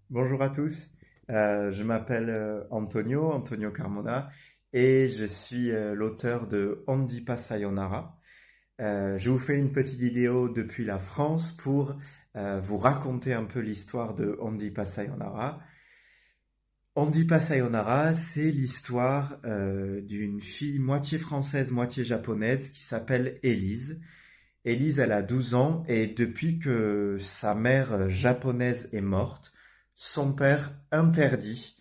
Bonjour à tous. Je m'appelle Antonio Carmona, et je suis l'auteur de Ondipa Sayonara. Je vous fais une petite vidéo depuis la France pour vous raconter un peu l'histoire de Ondipa Sayonara. Ondipa Sayonara, c'est l'histoire d'une fille moitié française, moitié japonaise qui s'appelle Élise. Élise, elle a 12 ans, et depuis que sa mère japonaise est morte, son père interdit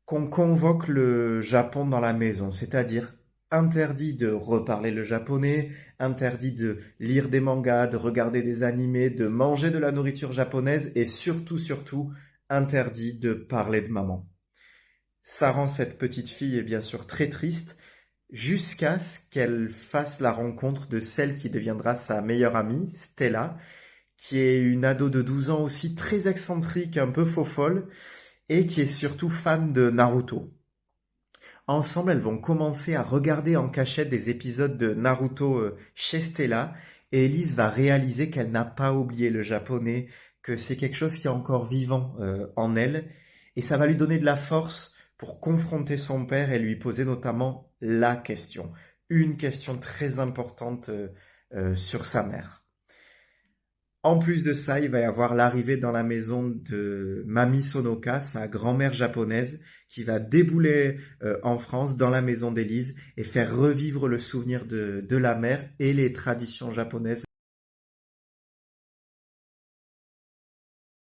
qu'on convoque le Japon dans la maison, c'est-à-dire interdit de reparler le japonais, interdit de lire des mangas, de regarder des animés, de manger de la nourriture japonaise, et surtout, interdit de parler de maman. Ça rend cette petite fille bien sûr très triste, jusqu'à ce qu'elle fasse la rencontre de celle qui deviendra sa meilleure amie, Stella, qui est une ado de 12 ans aussi, très excentrique, un peu faux-folle, et qui est surtout fan de Naruto. Ensemble, elles vont commencer à regarder en cachette des épisodes de Naruto chez Stella, et Elise va réaliser qu'elle n'a pas oublié le japonais, que c'est quelque chose qui est encore vivant en elle, et ça va lui donner de la force pour confronter son père et lui poser notamment la question, une question très importante sur sa mère. En plus de ça, il va y avoir l'arrivée dans la maison de Mami Sonoka, sa grand-mère japonaise, qui va débouler en France dans la maison d'Élise et faire revivre le souvenir de la mère et les traditions japonaises